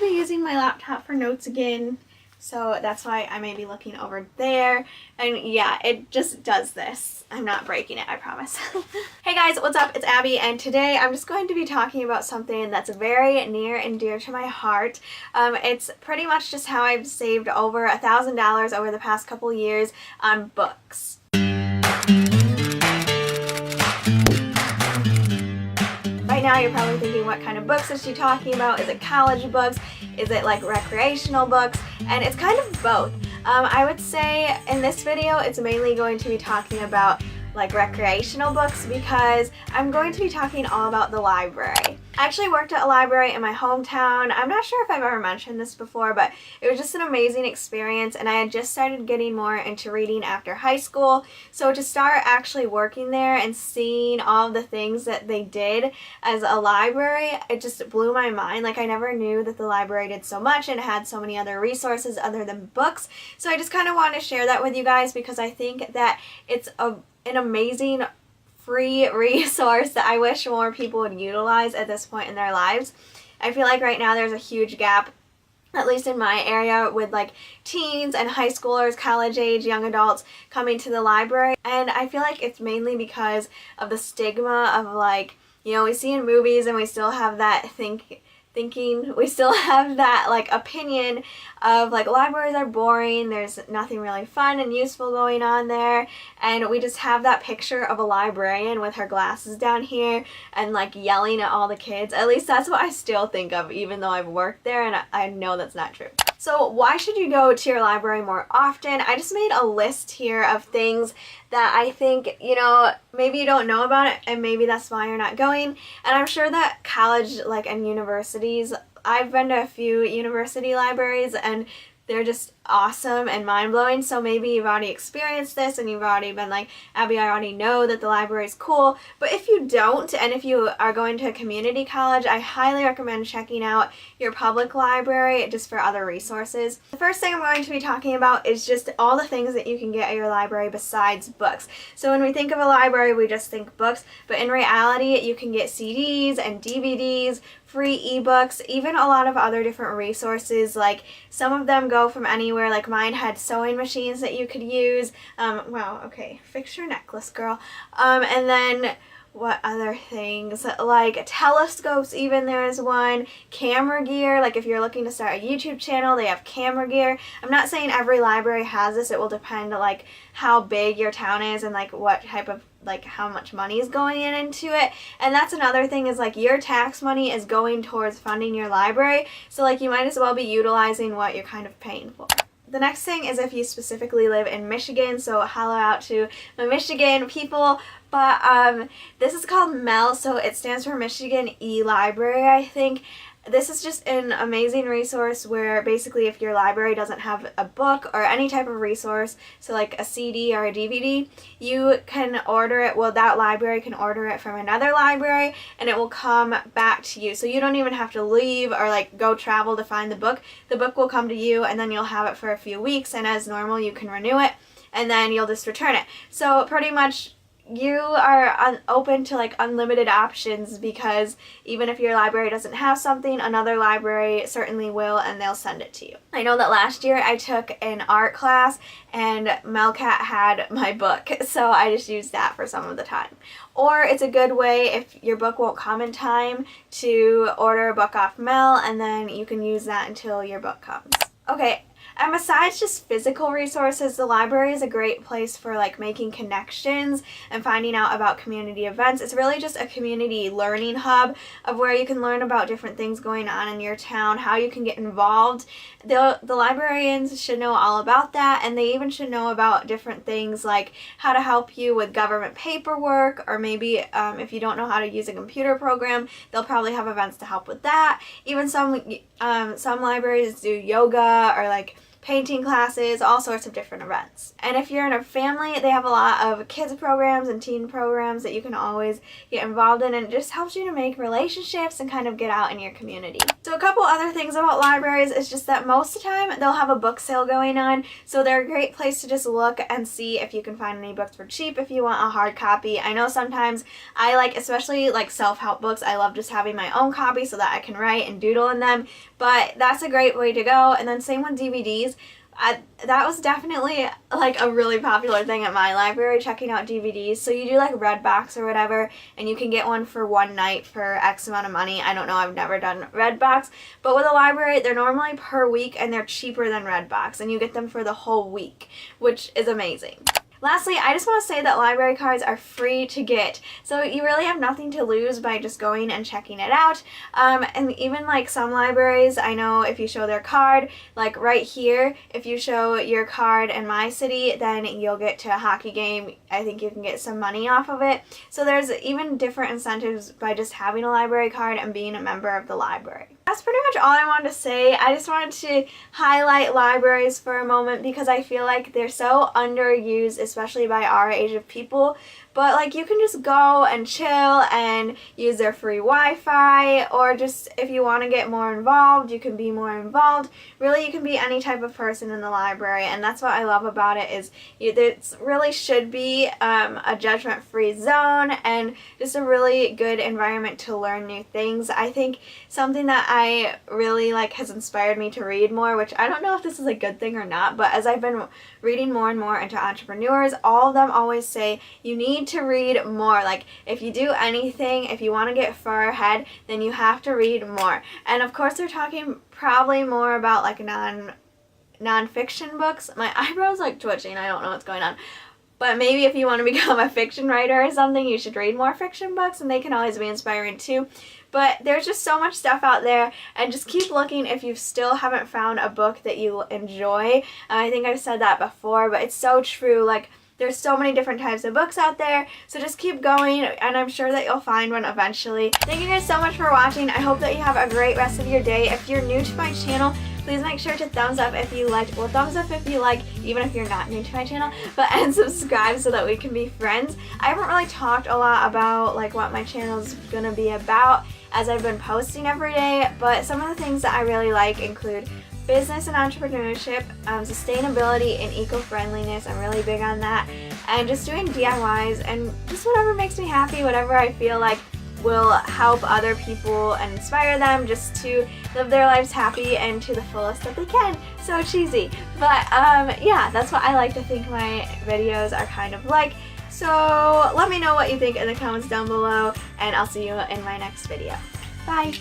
be using my laptop for notes again, so that's why I may be looking over there. And yeah, it just does this. I'm not breaking it, I promise. Hey guys, what's up? It's Abby, and today I'm just going to be talking about something that's very near and dear to my heart. It's pretty much just how I've saved over $1,000 over the past couple years on books. Right now you're probably thinking, what kind of books is she talking about? Is it college books? Is it like recreational books? And it's kind of both. I would say in this video it's mainly going to be talking about like recreational books because I'm going to be talking all about the library. I actually worked at a library in my hometown. I'm not sure if I've ever mentioned this before, but it was just an amazing experience, and I had just started getting more into reading after high school. So to start actually working there and seeing all the things that they did as a library, it just blew my mind. Like, I never knew that the library did so much and had so many other resources other than books. So I just kind of want to share that with you guys because I think that it's an amazing free resource that I wish more people would utilize at this point in their lives. I feel like right now there's a huge gap, at least in my area, with like teens and high schoolers, college age, young adults coming to the library. And I feel like it's mainly because of the stigma of, like, you know, we see in movies and we still have that we still have that like opinion of like libraries are boring, there's nothing really fun and useful going on there, and we just have that picture of a librarian with her glasses down here and like yelling at all the kids. At least that's what I still think of, even though I've worked there, and I know that's not true. So why should you go to your library more often? I just made a list here of things that I think, you know, maybe you don't know about it and maybe that's why you're not going. And I'm sure that college, like, and universities, I've been to a few university libraries and they're just awesome and mind-blowing. So maybe you've already experienced this and you've already been like, Abby, I already know that the library is cool. But if you don't, and if you are going to a community college, I highly recommend checking out your public library just for other resources. The first thing I'm going to be talking about is just all the things that you can get at your library besides books. So when we think of a library, we just think books, but in reality, you can get CDs and DVDs, free ebooks, even a lot of other different resources. Like, some of them go from anywhere. Like, mine had sewing machines that you could use. Wow, okay, fix your necklace, girl. And then what other things? Like telescopes, even there is one. Camera gear, like if you're looking to start a YouTube channel, they have camera gear. I'm not saying every library has this. It will depend like how big your town is and like what type of, like, how much money is going into it. And that's another thing, is like your tax money is going towards funding your library. So like you might as well be utilizing what you're kind of paying for. The next thing is if you specifically live in Michigan, so holla out to my Michigan people. But this is called MEL, so it stands for Michigan E-Library, I think. This is just an amazing resource where basically if your library doesn't have a book or any type of resource, so like a CD or a DVD, you can order it. Well, that library can order it from another library and it will come back to you. So you don't even have to leave or like go travel to find the book. The book will come to you and then you'll have it for a few weeks, and as normal you can renew it and then you'll just return it. So pretty much you are open to like unlimited options, because even if your library doesn't have something, another library certainly will, and they'll send it to you. I know that last year I took an art class and Melcat had my book, so I just used that for some of the time. Or it's a good way, if your book won't come in time, to order a book off Mel, and then you can use that until your book comes. Okay. And besides just physical resources, the library is a great place for like making connections and finding out about community events. It's really just a community learning hub of where you can learn about different things going on in your town, how you can get involved. The librarians should know all about that, and they even should know about different things like how to help you with government paperwork, or maybe if you don't know how to use a computer program, they'll probably have events to help with that. Even some libraries do yoga or like painting classes, all sorts of different events. And if you're in a family, they have a lot of kids programs and teen programs that you can always get involved in, and it just helps you to make relationships and kind of get out in your community. So a couple other things about libraries is just that most of the time they'll have a book sale going on, so they're a great place to just look and see if you can find any books for cheap if you want a hard copy. I know sometimes I like, especially like self-help books, I love just having my own copy so that I can write and doodle in them, but that's a great way to go. And then same with DVDs. That was definitely like a really popular thing at my library, checking out DVDs. So you do like Redbox or whatever, and you can get one for one night for X amount of money. I don't know, I've never done Redbox, but with a library, they're normally per week and they're cheaper than Redbox, and you get them for the whole week, which is amazing. Lastly, I just want to say that library cards are free to get, so you really have nothing to lose by just going and checking it out. And even like some libraries, I know if you show their card, like right here, if you show your card in my city, then you'll get to a hockey game. I think you can get some money off of it. So there's even different incentives by just having a library card and being a member of the library. That's pretty much all I wanted to say. I just wanted to highlight libraries for a moment because I feel like they're so underused, especially by our age of people. But like you can just go and chill and use their free Wi-Fi, or just if you want to get more involved, you can be more involved. Really, you can be any type of person in the library, and that's what I love about it is it really should be a judgment-free zone and just a really good environment to learn new things. I think something that I really like has inspired me to read more, which I don't know if this is a good thing or not, but as I've been reading more and more into entrepreneurs, all of them always say you need to read more. Like if you do anything, if you want to get far ahead, then you have to read more. And of course they're talking probably more about like non-fiction books. My eyebrow's like twitching, I don't know what's going on. But maybe if you want to become a fiction writer or something, you should read more fiction books, and they can always be inspiring too. But there's just so much stuff out there, and just keep looking if you still haven't found a book that you enjoy. I think I've said that before, but it's so true. Like, there's so many different types of books out there, so just keep going, and I'm sure that you'll find one eventually. Thank you guys so much for watching. I hope that you have a great rest of your day. If you're new to my channel, please make sure to thumbs up if you liked. Well, thumbs up if you like, even if you're not new to my channel, and subscribe so that we can be friends. I haven't really talked a lot about like what my channel is gonna be about, as I've been posting every day, but some of the things that I really like include business and entrepreneurship, sustainability and eco-friendliness. I'm really big on that, and just doing DIYs and just whatever makes me happy, whatever I feel like will help other people and inspire them just to live their lives happy and to the fullest that they can. So cheesy, but yeah, that's what I like to think my videos are kind of like. So let me know what you think in the comments down below, and I'll see you in my next video. Bye!